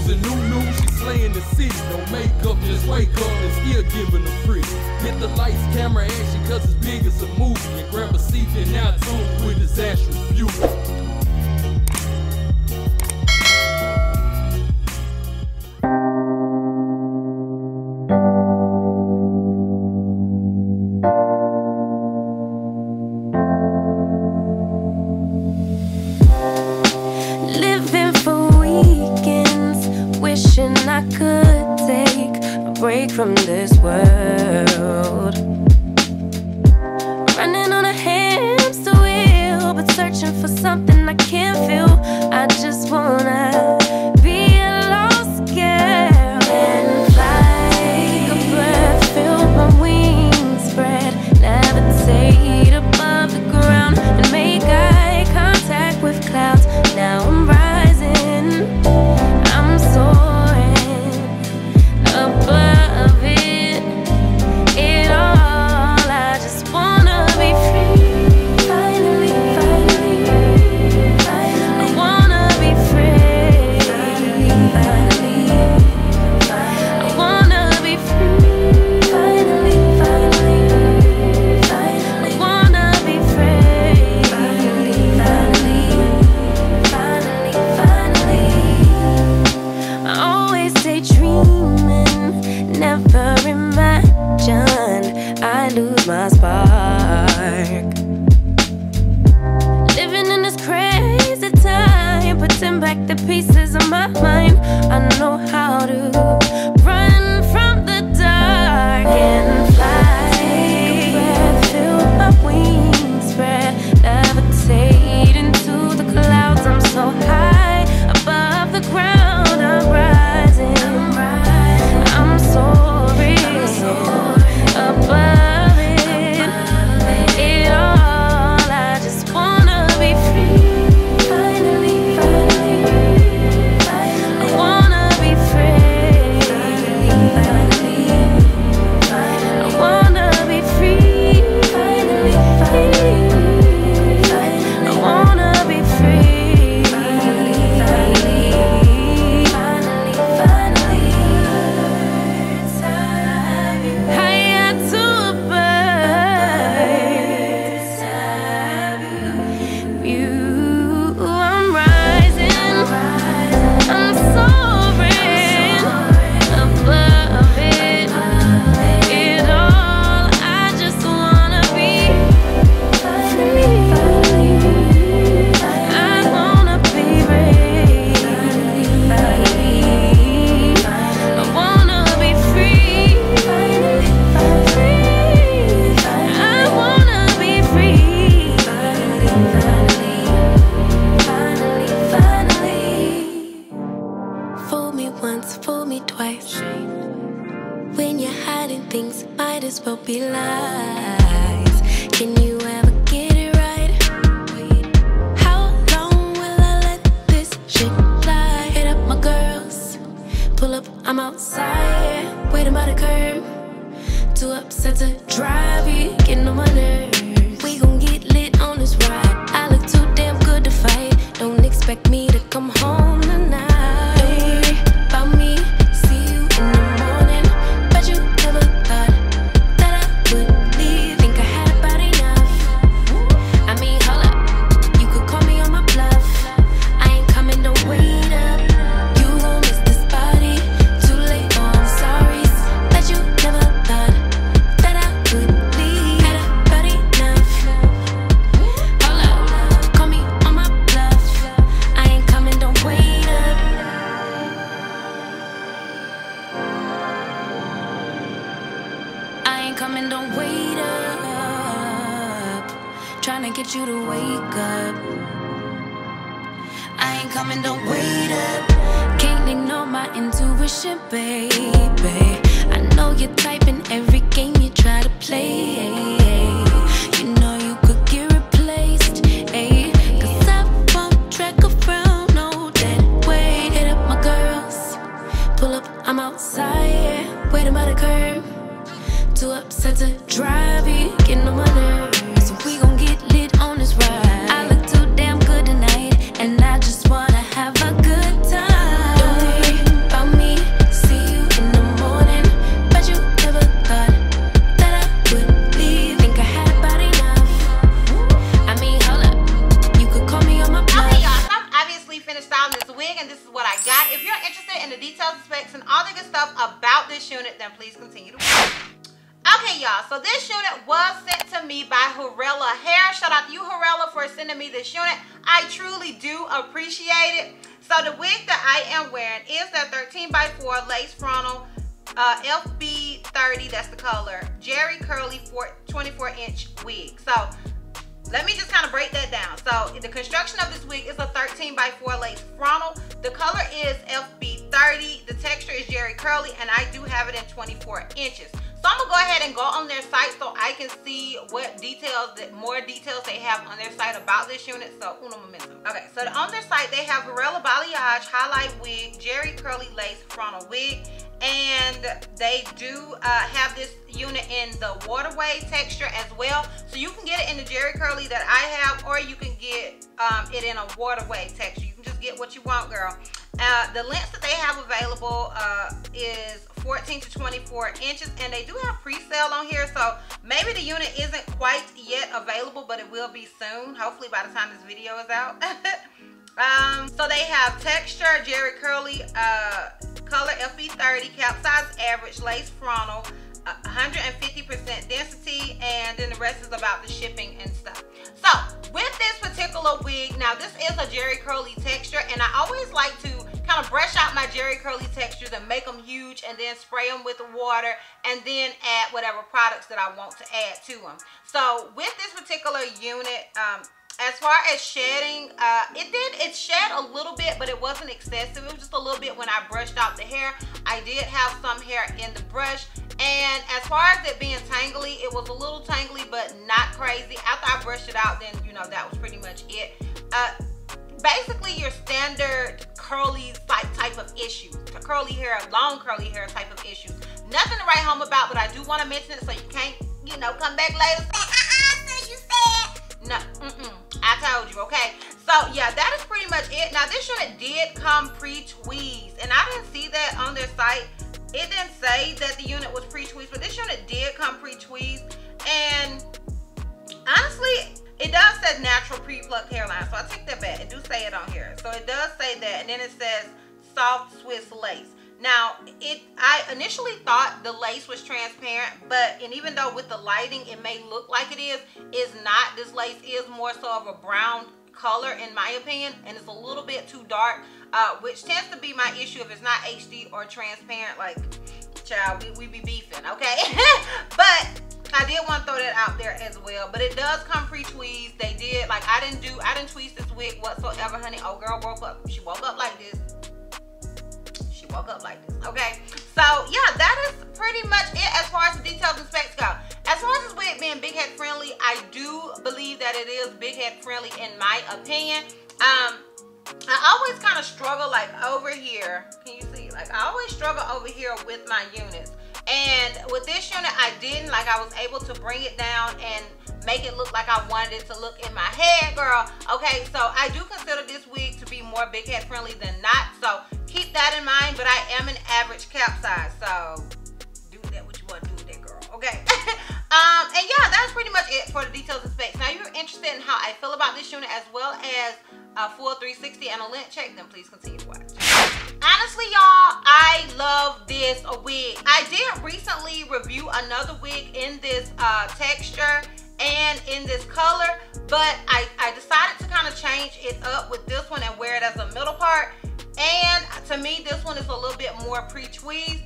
the new, she slaying the city. No makeup, just wake up and still giving them pretty. Hit the lights, camera, action, cause it's big as a movie. And grab a seat and now tune with Disastrous Beauty. I could take a break from this world, running on a hamster wheel, but searching for something I can't feel. I just wanna be a lost girl and fly. Take a breath, feel my wings spread, levitate above the ground and make eye contact with clouds. Now I'm rising, I'm soaring above it all. I just wanna be free. Finally, finally, finally. I wanna be free. Finally, finally, I wanna be free. Finally, finally, finally. I wanna be free. Finally, finally, finally, finally. I always daydreaming, never imagined I lose my spark. Living in this crazy time, putting back the pieces of my mind. I know how to run from the dark and fly. Take a breath, feel my wings spread, levitate into the clouds. I'm so high above the ground, I'm rising, I'm soaring above it all. I just wanna be free. Finally, finally, finally. I wanna be free. Finally, finally, I wanna be free. Finally, finally, finally. I wanna be free. Finally, finally, finally, finally. Higher to a bird. You, I'm rising, I'm soaring above it all. I just wanna be free. I wanna be free. I wanna be free. I wanna be free. Fool me once, fool me twice. When you're hiding things, might as well be lies. Can you ever get it right? How long will I let this shit fly? Hit up my girls, pull up, I'm outside, waiting by the curb. Too upset to drive, you getting on my nerves. We gon' get lit on this ride. I look too damn good to fight. Don't expect me to come home tonight. Don't worry about me, see you in the morning. Bet you never thought that I would leave. Think I had about enough. I mean, hold up, you could call me on my bluff. I ain't coming, don't wait up. You gon' miss this body, too late, oh I'm sorry. Bet you never thought that I would leave. Had about enough. Hold up, call me on my bluff. I ain't coming, don't wait up. I ain't coming, don't wait up. Tryna get you to wake up. I ain't coming, don't wait up. Can't ignore my intuition, baby. I know you're typing every game you try to play. You know you could get replaced, ayy. Cause I won't track around, no dead weight. Hit up my girls, pull up, I'm outside, waiting by the curb. Too upset to drive, you getting on my nerves. So we gon' get lit on this ride. I look too damn good tonight, and I just wanna have a good time. Don't worry the good stuff about this unit, then please continue to watch. Okay, y'all, so this unit was sent to me by Hurela Hair. Shout out to you, Hurela, for sending me this unit. I truly do appreciate it. So the wig that I am wearing is that 13x4 lace frontal FB30, that's the color, Jerry Curly 24-inch wig. So let me just kind of break that down. So the construction of this wig is a 13x4 lace frontal. The color is FB30. The texture is Jerry Curly, and I do have it in 24 inches. So I'm gonna go ahead and go on their site so I can see what details, more details they have on their site about this unit. So uno momento. Okay, so on their site they have Hurela balayage highlight wig, Jerry Curly lace frontal wig, and they do have this unit in the waterway texture as well. So you can get it in the Jerry Curly that I have, or you can get it in a waterway texture. You can just get what you want, girl. The lengths that they have available is 14 to 24 inches, and they do have pre-sale on here, so maybe the unit isn't quite yet available, but it will be soon, hopefully by the time this video is out. So they have texture, Jerry Curly, color FB30, cap size average, lace frontal, 150% density, and then the rest is about the shipping and stuff. So with this particular wig, now this is a Jerry Curly texture, and I always like to kind of brush out my Jerry Curly textures and make them huge, and then spray them with water, and then add whatever products that I want to add to them. So with this particular unit, as far as shedding, it shed a little bit, but it wasn't excessive. It was just a little bit when I brushed out the hair. I did have some hair in the brush, and as far as it being tangly, it was a little tangly, but not crazy. After I brushed it out, then you know that was pretty much it. Basically your standard curly type of issues, curly hair, long curly hair type of issues. Nothing to write home about, but I do want to mention it so you can't, you know, come back later and say, sis, you said. No, I told you, okay? So yeah, that is pretty much it. Now this unit did come pre-tweezed, and I didn't see that on their site. It didn't say that the unit was pre-tweezed, but this unit did come pre-tweezed, and honestly, it does say natural pre-plucked hairline, so I take that back. It do say it on here. So it does say that, and then it says soft Swiss lace. Now, I initially thought the lace was transparent, and even though with the lighting it may look like it is not. This lace is more so of a brown color in my opinion, and it's a little bit too dark, which tends to be my issue if it's not HD or transparent. Like, child, we be beefing, okay? But I did want to throw that out there as well. But it does come pre-tweezed. They did, like, I didn't tweeze this wig whatsoever, honey. Oh, girl woke up. She woke up like this. She woke up like this, okay? So yeah, that is pretty much it as far as the details and specs go. As far as this wig being big head friendly, I do believe that it is big head friendly in my opinion. I always kind of struggle, like, over here. Can you see? Like, I always struggle over here with my units. And with this unit, I didn't. Like, I was able to bring it down and make it look like I wanted it to look in my head, girl. Okay, so I do consider this wig to be more big head friendly than not. So keep that in mind, but I am an average cap size. So do that what you want to do with that, girl, okay? And yeah, that's pretty much it for the details and specs. Now, if you're interested in how I feel about this unit as well as a full 360 and a lint check, then please continue to watch. Honestly, y'all, I love this wig. I did recently review another wig in this texture and in this color, but I decided to kind of change it up with this one and wear it as a middle part. And to me, this one is a little bit more pre-tweezed,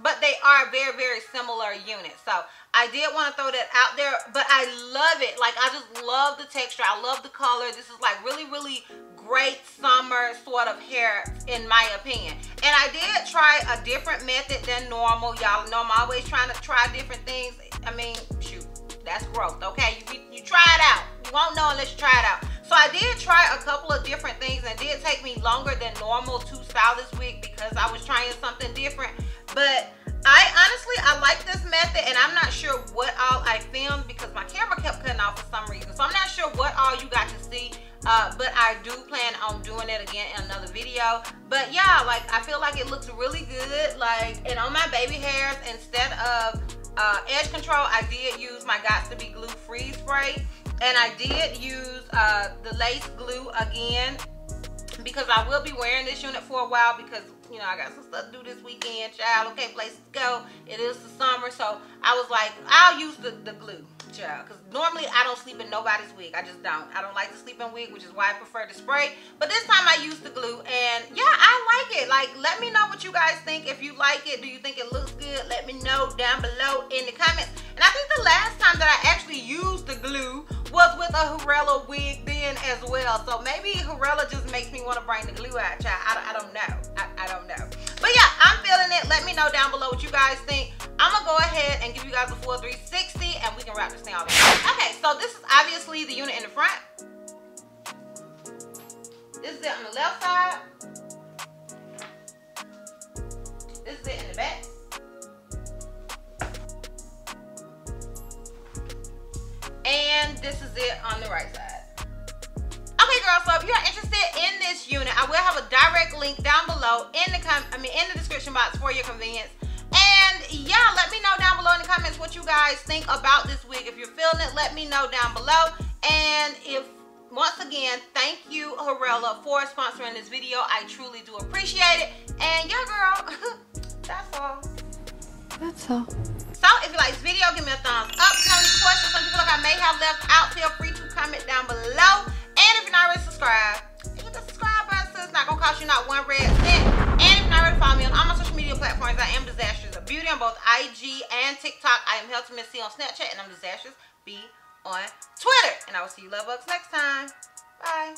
but they are very, very similar units. So I did want to throw that out there, but I love it. Like, I just love the texture. I love the color. This is like really, really great summer sort of hair in my opinion. And I did try a different method than normal. Y'all know I'm always trying to try different things. I mean, shoot, that's growth, okay? You try it out. You won't know unless you try it out. So I did try a couple of different things, and it did take me longer than normal to style this wig because I was trying something different. But I like this method, and I'm not sure what all I filmed because my camera kept cutting off for some reason. So I'm not sure what all you got to see, but I do plan on doing it again in another video. But yeah, like, I feel like it looks really good. Like, and on my baby hairs, instead of edge control, I did use my Got to Be Glue Freeze Spray, and I did use the lace glue again, because I will be wearing this unit for a while because, you know, I got some stuff to do this weekend, child. Okay, places to go. It is the summer, so I was like, I'll use the glue, child, because normally I don't sleep in nobody's wig. I just don't. I don't like to sleep in wig, which is why I prefer to spray. But this time I used the glue, and yeah, I like it. Like, let me know what you guys think. If you like it, do you think it looks good? Let me know down below in the comments. And I think the last time that I actually used the glue was with a Hurela wig then as well. So maybe Hurela just makes me want to bring the glue out, child. I don't know. I don't know. But yeah, I'm feeling it. Let me know down below what you guys think. I'm going to go ahead and give you guys a full 360 and we can wrap this thing off. Okay, so this is obviously the unit in the front. This is it on the left side. This is it in the back. And this is it on the right side. Okay, girl, so if you're interested in this unit, I will have a direct link down below in the description box for your convenience. And yeah, let me know down below in the comments what you guys think about this wig. If you're feeling it, let me know down below. And once again, thank you, Hurela, for sponsoring this video. I truly do appreciate it. And yeah, girl, that's all. That's all. So if you like this video, give me a thumbs up. If you have any questions, something you feel like I may have left out, feel free to comment down below. And if you're not already subscribed, hit the subscribe button so it's not going to cost you not one red cent. And if you're not already follow me on all my social media platforms, I am DizastrousBeauty on both IG and TikTok. I am Healthy Miss C on Snapchat, and I'm DizastrousB on Twitter. And I will see you love bugs next time. Bye.